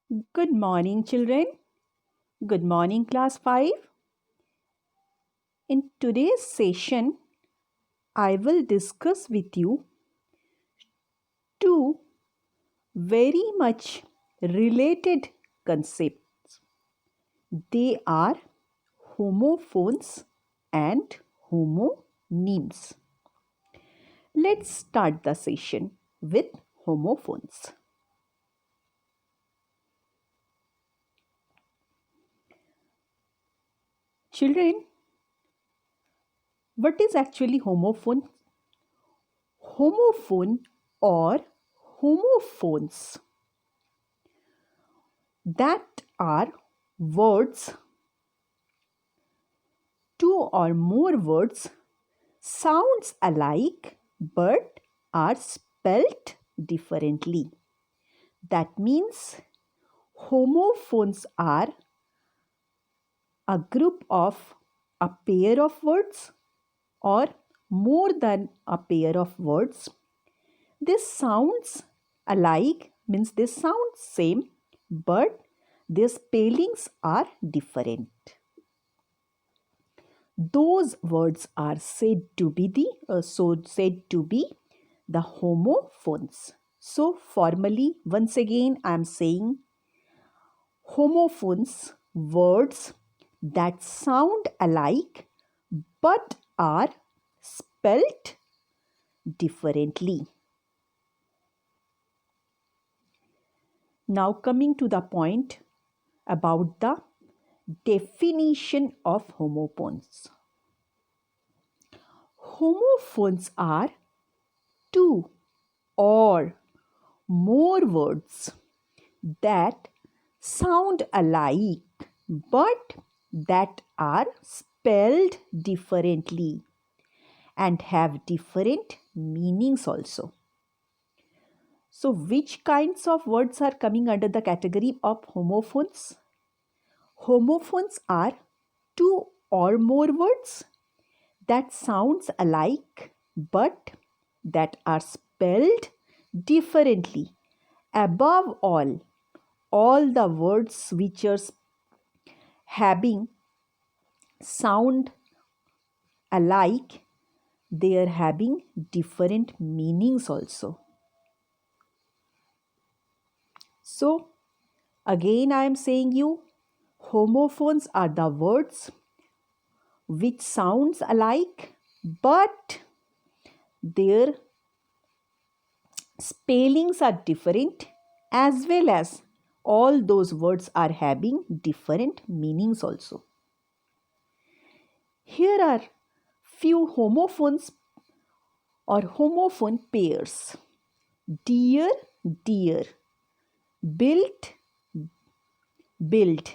Good morning, children. Good morning, class 5. In today's session, I will discuss with you two very much related concepts. They are homophones and homonyms. Let's start the session with homophones. Children, what is actually homophone? Homophone or homophones, that are words, two or more words sounds alike but are spelt differently. That means homophones are a group of a pair of words or more than a pair of words. This sounds alike means they sound same but their spellings are different. Those words are said to be the homophones. So formally, once again I am saying homophones, words that sound alike but are spelt differently. Now coming to the point about the definition of homophones. Homophones are two or more words that sound alike but that are spelled differently and have different meanings also. So, which kinds of words are coming under the category of homophones? Homophones are two or more words that sounds alike but that are spelled differently. Above all the words which are having sound alike, they are having different meanings also. So again I am saying you, homophones are the words which sounds alike but their spellings are different, as well as all those words are having different meanings also. Here are few homophones or homophone pairs. Dear, dear. Built, build.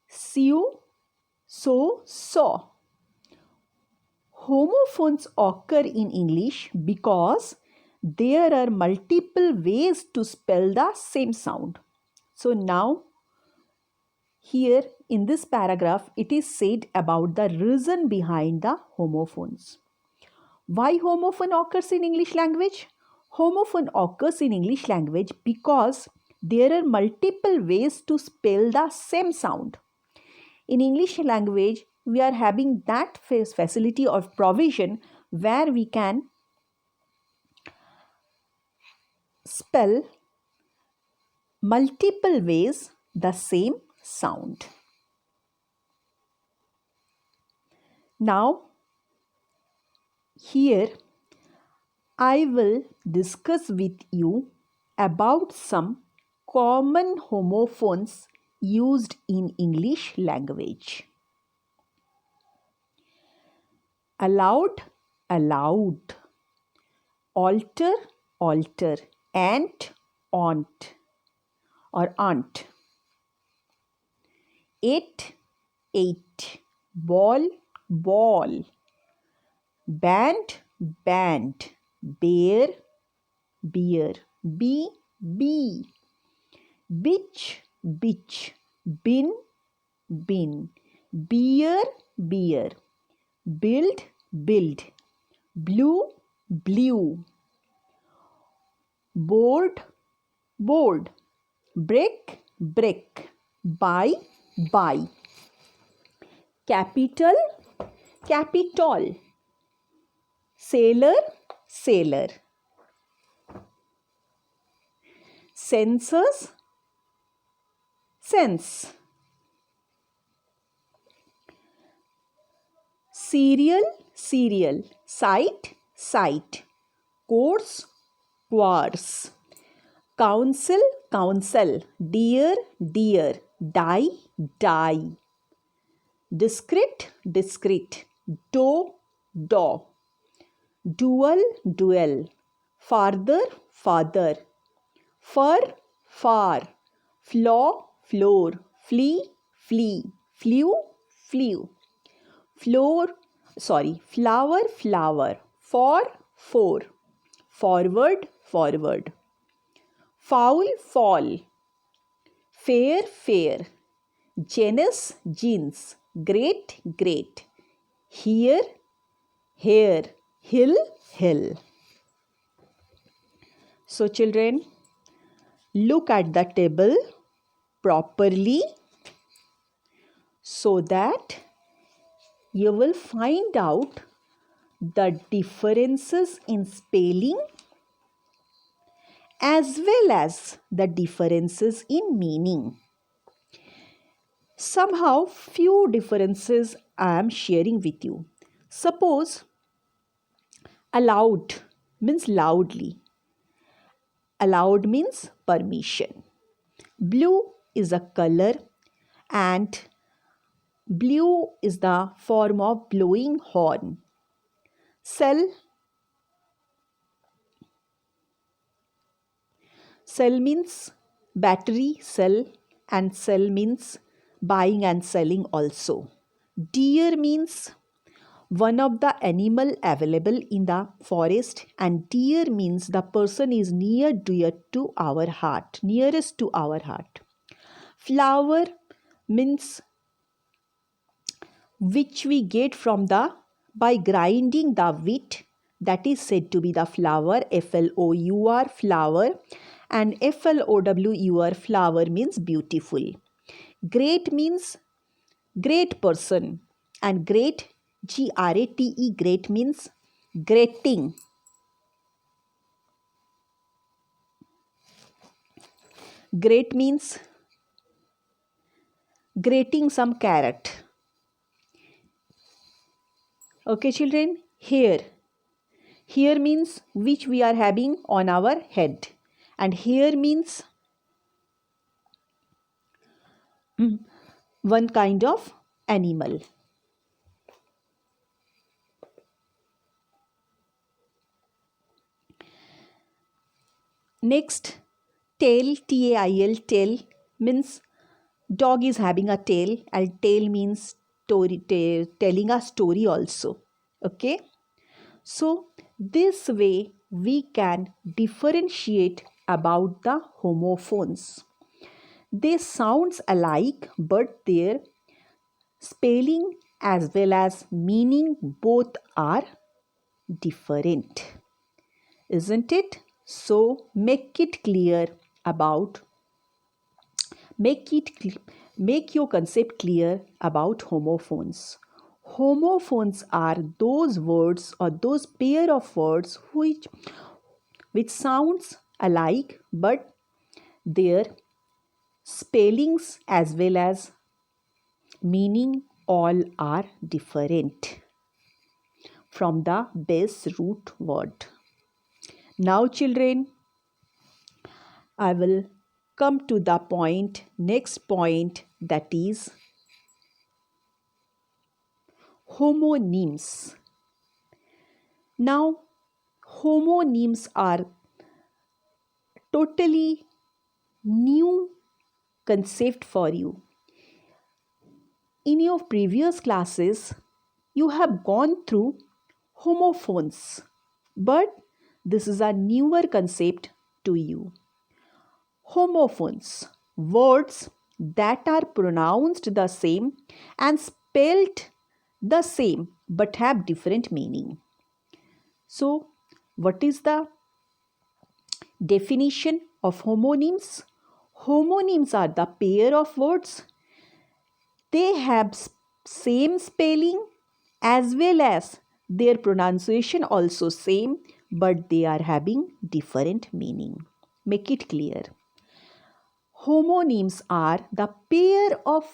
Sew, so, saw. Homophones occur in English because there are multiple ways to spell the same sound. So now here in this paragraph it is said about the reason behind the homophones. Why homophone occurs in English language? Homophone occurs in English language because there are multiple ways to spell the same sound. In English language, we are having that facility of provision where we can spell multiple ways the same sound. Now, here I will discuss with you about some common homophones used in English language. Allowed, allowed. Alter, alter. Aunt, aunt or aunt. Eight, eight. Ball, ball. Band, band. Bear, beer. Bee, bee. Bitch, bitch. Bin, bin. Beer, beer. Build, build. Blue, blue. Board, board, brick, brick, buy, buy, capital, capitol, sailor, sailor, census, sense, cereal, cereal, sight, sight, course, course, council, council, dear, dear, die, die, discreet, discreet, do, do, dual, duel, farther, father, fur, far, flaw, floor, flea, flea, flew, flew, floor, flower, flower, for, forward, forward, foul, fall, fair, fair, genus, jeans, great, great, here, here, hill, hill. So children, look at the table properly so that you will find out the differences in spelling as well as the differences in meaning. Somehow few differences I am sharing with you. Suppose allowed means loudly. Allowed means permission. Blue is a color and blue is the form of blowing horn. Sell means battery cell and sell means buying and selling also. Deer means one of the animal available in the forest and dear means the person is near dear to our heart, nearest to our heart. Flour means which we get from the by grinding the wheat, that is said to be the flour, flour, flour, and flour, flower means beautiful. Great means great person and great, grate, great means grating. Great means grating some carrot. Okay children, here means which we are having on our head and here means one kind of animal. Next, tail, tail, tail means dog is having a tail and tail means story, telling a story also. Okay. So this way we can differentiate about the homophones. They sounds alike but their spelling as well as meaning both are different. Isn't it? So make it clear about make your concept clear about homophones. Homophones are those words or those pair of words which sounds alike but their spellings as well as meaning all are different from the base root word. Now children, I will come to the next point, that is homonyms. Now homonyms are totally new concept for you. In your previous classes, you have gone through homophones, but this is a newer concept to you. Homophones, words that are pronounced the same and spelled the same but have different meaning. So, what is the definition of homonyms. Homonyms are the pair of words. They have same spelling as well as their pronunciation also same, but they are having different meaning. Make it clear. Homonyms are the pair of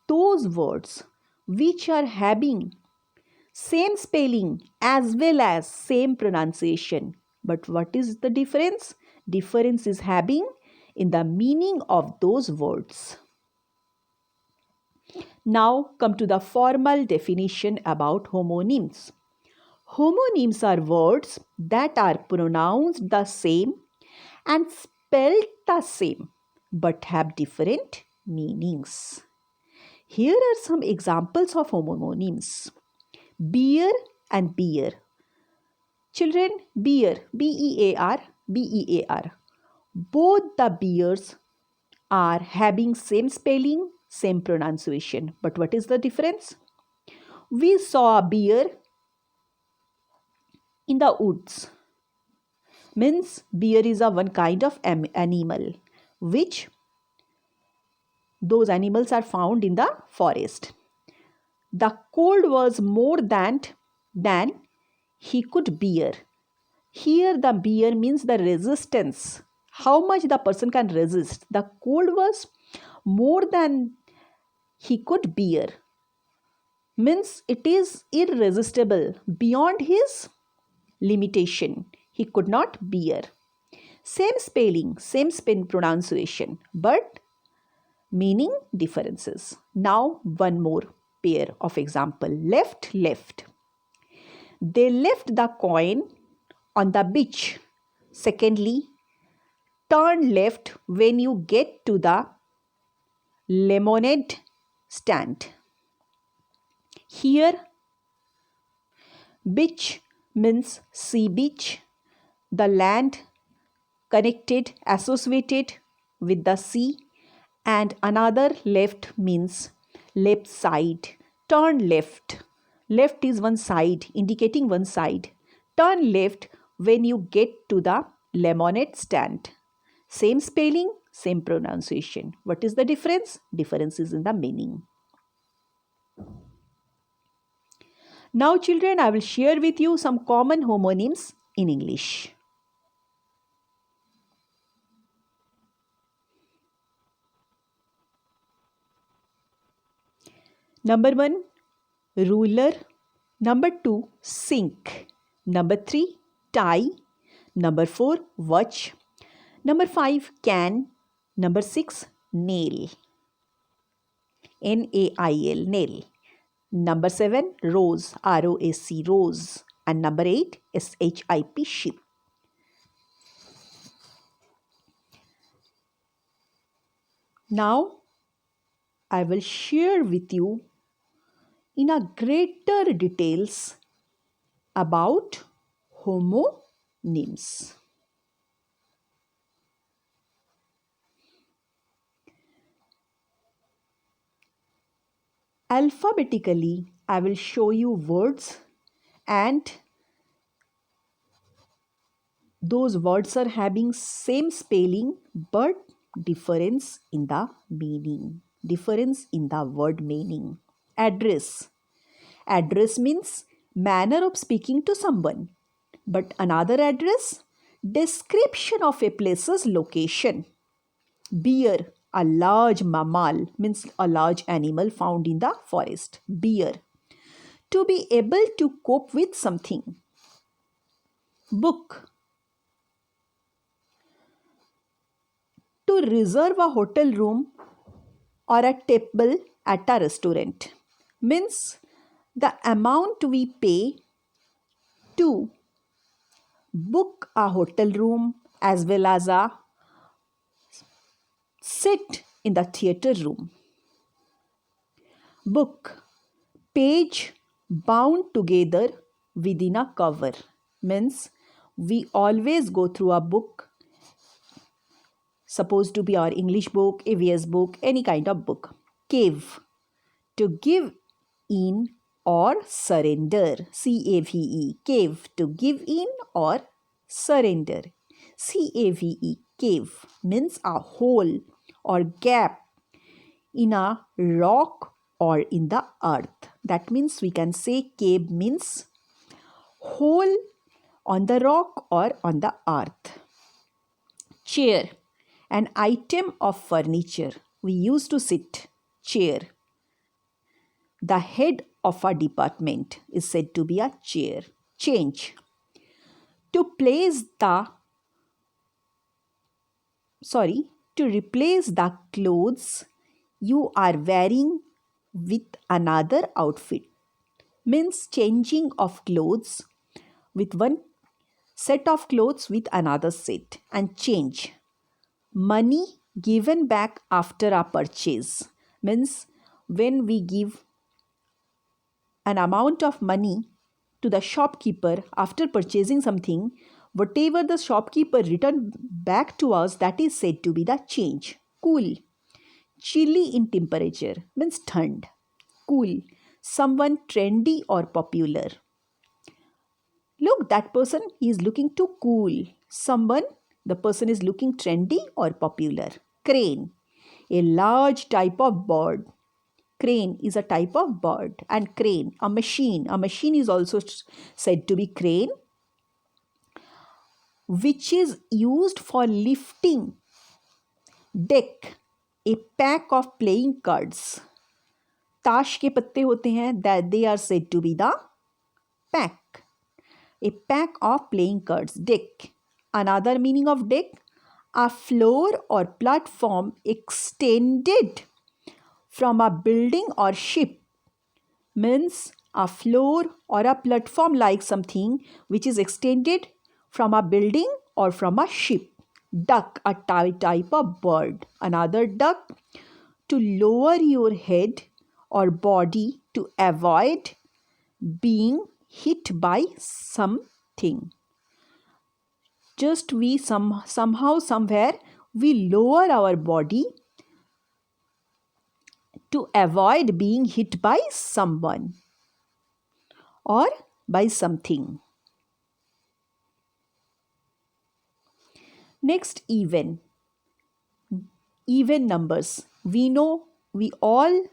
those words which are having same spelling as well as same pronunciation. But what is the difference? Difference is having in the meaning of those words. Now come to the formal definition about homonyms. Homonyms are words that are pronounced the same and spelled the same but have different meanings. Here are some examples of homonyms. Beer and beer. Children, beer, B-E-A-R, B-E-A-R. Both the beers are having same spelling, same pronunciation. But what is the difference? We saw a bear in the woods. Means bear is a one kind of animal which those animals are found in the forest. The cold was more than he could bear. Here the bear means the resistance. How much the person can resist. The cold was more than he could bear. Means it is irresistible beyond his limitation. He could not bear. Same spelling, same pronunciation, but meaning differences. Now one more pair of example. Left, left. They left the coin on the beach. Secondly, turn left when you get to the lemonade stand. Here, beach means sea beach, the land connected, associated with the sea, and another left means left side. Turn left. Left is one side, indicating one side. Turn left when you get to the lemonade stand. Same spelling, same pronunciation. What is the difference? Difference is in the meaning. Now children, I will share with you some common homonyms in English. Number 1, ruler. Number 2, sink. Number 3, tie. Number 4, watch. Number 5, can. Number 6, nail. N-A-I-L, nail. Number 7, rose, R-O-S-E, rose. And number 8, S-H-I-P, ship. Now, I will share with you in a greater details about homonyms. Alphabetically, I will show you words and those words are having same spelling but difference in the meaning. Difference in the word meaning. Address. Address means manner of speaking to someone. But another address, description of a place's location. Bear, a large mammal, means a large animal found in the forest. Bear, to be able to cope with something. Book, to reserve a hotel room or a table at a restaurant. Means the amount we pay to book a hotel room as well as a sit in the theater room. Book, page bound together within a cover. Means we always go through a book, supposed to be our English book, EVS book, any kind of book. Cave, to give in or surrender. C-A-V-E, cave, to give in or surrender. C-A-V-E, Cave means a hole or gap in a rock or in the earth. That means we can say cave means hole on the rock or on the earth. Chair, an item of furniture. We used to sit. Chair. The head of a department is said to be a chair. Change. To replace the clothes you are wearing with another outfit. Means changing of clothes with one set of clothes with another set. And change. Money given back after a purchase. Means when we give an amount of money to the shopkeeper after purchasing something, whatever the shopkeeper returned back to us, that is said to be the change. Cool. Chilly in temperature means thand. Cool. Someone trendy or popular. Look, that person is looking too cool. The person is looking trendy or popular. Crane. A large type of bird. Crane is a type of bird. And crane, a machine. A machine is also said to be crane, which is used for lifting. Deck, a pack of playing cards. ताश के पत्ते होते हैं, that they are said to be the pack. A pack of playing cards. Deck. Another meaning of deck, a floor or platform extended from a building or ship. Means a floor or a platform like something which is extended from a building or from a ship. Duck, a type of bird. Another duck. To lower your head or body to avoid being hit by something. Just we somehow, somewhere, we lower our body to avoid being hit by someone or by something. Next, even. Even numbers. We know we all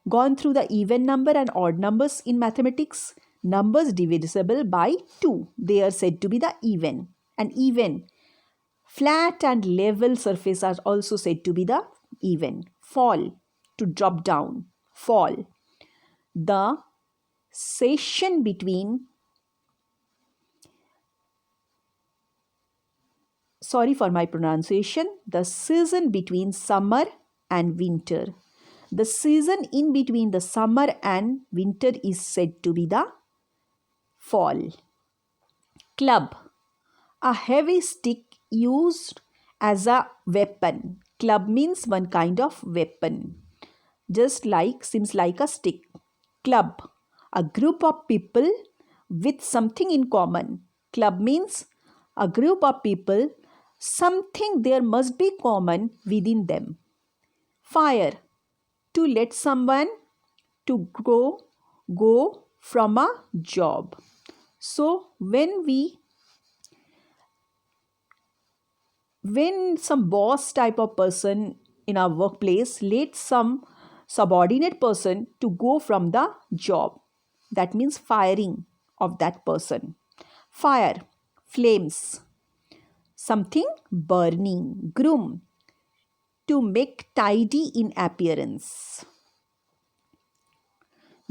gone through the even number and odd numbers in mathematics. Numbers divisible by 2. They are said to be the even. And even. Flat and level surface are also said to be the even. Fall. To drop down. Fall. The season between sorry for my pronunciation, the season between summer and winter. The season in between the summer and winter is said to be the fall. Club, a heavy stick used as a weapon. Club means one kind of weapon. Seems like a stick. Club, a group of people with something in common. Club means a group of people, something there must be common within them. Fire, to let someone to go from a job. So when some boss type of person in our workplace lets some subordinate person to go from the job, that means firing of that person. Fire, flames, something burning. Groom, to make tidy in appearance.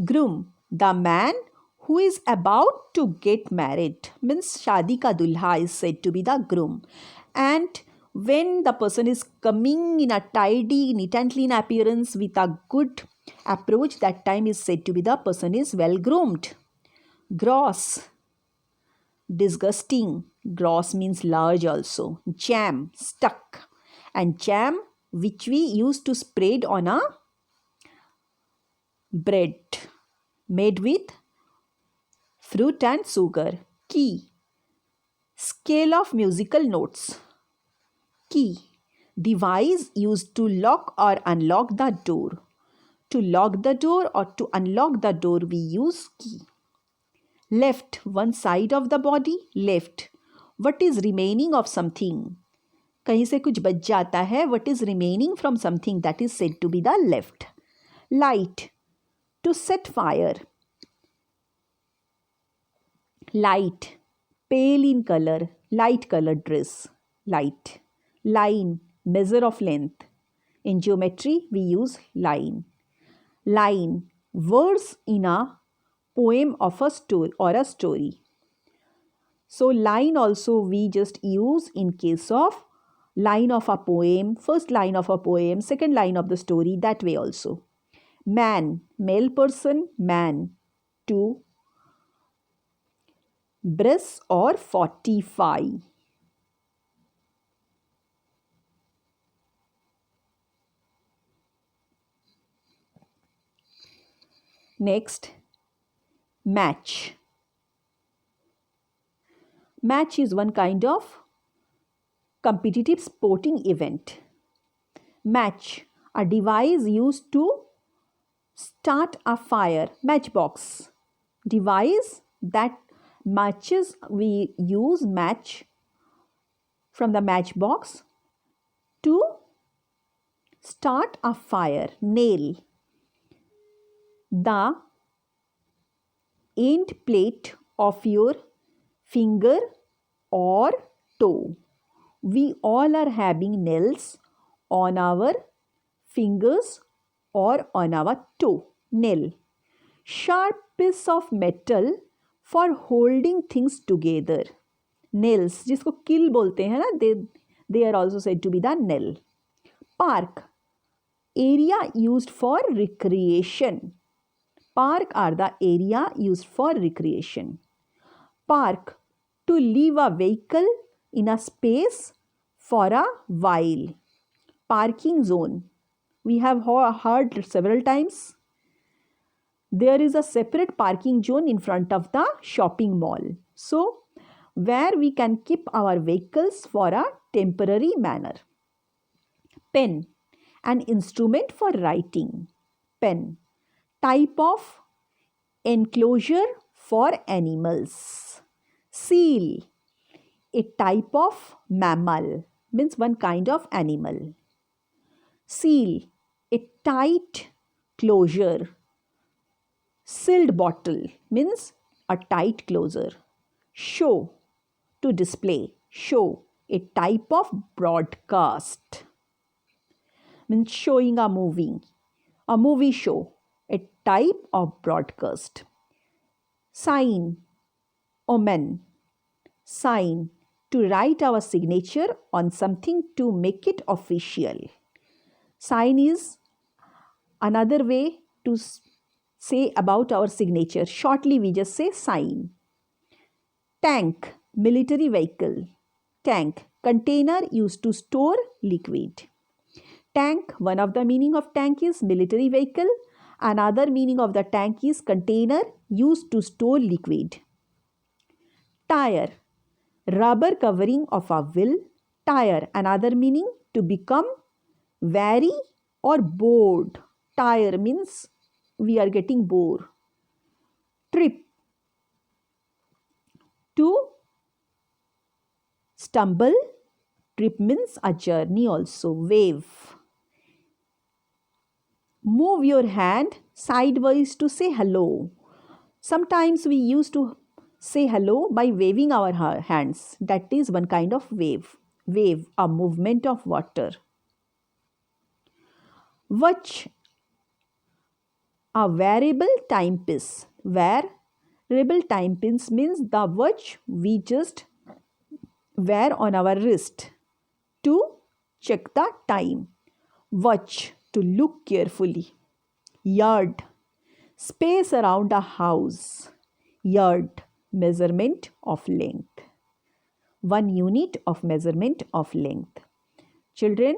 Groom, the man who is about to get married. Means shadi ka dulha is said to be the groom. And when the person is coming in a tidy, neat and clean appearance with a good approach, that time is said to be the person is well groomed. Gross, disgusting. Gross means large also. Jam, stuck. And jam, which we used to spread on a bread made with fruit and sugar. Key, scale of musical notes. Key, device used to lock or unlock the door. To lock the door or to unlock the door, we use key. Left, one side of the body. Left, what is remaining of something. कहीं से कुछ बच जाता है, what is remaining from something, that is said to be the left. Light, to set fire. Light, pale in color, light colored dress. Light. Line, measure of length. In geometry we use line. Line, words in a poem of a story or a story. So line also we just use in case of line of a poem, first line of a poem, second line of the story, that way also. Man, male person, man. To brace or fortify. Next, match. Match is one kind of competitive sporting event. Match, a device used to start a fire. Matchbox, device that matches, we use match from the matchbox to start a fire. Nail, the end plate of your finger or toe. We all are having nails on our fingers or on our toe. Nail, sharp piece of metal for holding things together. Nails, जिसको kill बोलते हैं ना, they are also said to be the nail. Park, area used for recreation. Park are the area used for recreation. Park, to leave a vehicle in a space for a while. Parking zone, we have heard several times. There is a separate parking zone in front of the shopping mall. So, where we can keep our vehicles for a temporary manner. Pen, an instrument for writing. Pen, type of enclosure for animals. Seal, a type of mammal, means one kind of animal. Seal, a tight closure. Sealed bottle means a tight closure. Show, to display. Show, a type of broadcast, means showing a movie. A movie show, a type of broadcast. Sign, omen. Sign, to write our signature on something to make it official. Sign is another way to say about our signature. Shortly we just say sign. Tank, military vehicle. Tank, container used to store liquid. Tank, one of the meaning of tank is military vehicle. Another meaning of the tank is container used to store liquid. Tire, rubber covering of a wheel. Tire, another meaning to become weary or bored. Tire means we are getting bored. Trip, to stumble. Trip means a journey also. Wave, move your hand sideways to say hello. Sometimes we used to say hello by waving our hands. That is one kind of wave. Wave, a movement of water. Watch, a variable timepiece. Variable timepiece means the watch we just wear on our wrist to check the time. Watch, to look carefully. Yard, space around a house. Yard, measurement of length. 1 unit of measurement of length. Children,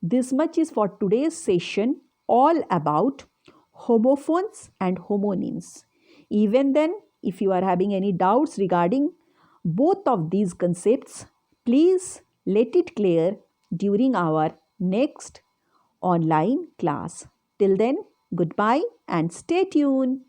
this much is for today's session, all about homophones and homonyms. Even then, if you are having any doubts regarding both of these concepts, please let it clear during our next online class. Till then, goodbye and stay tuned.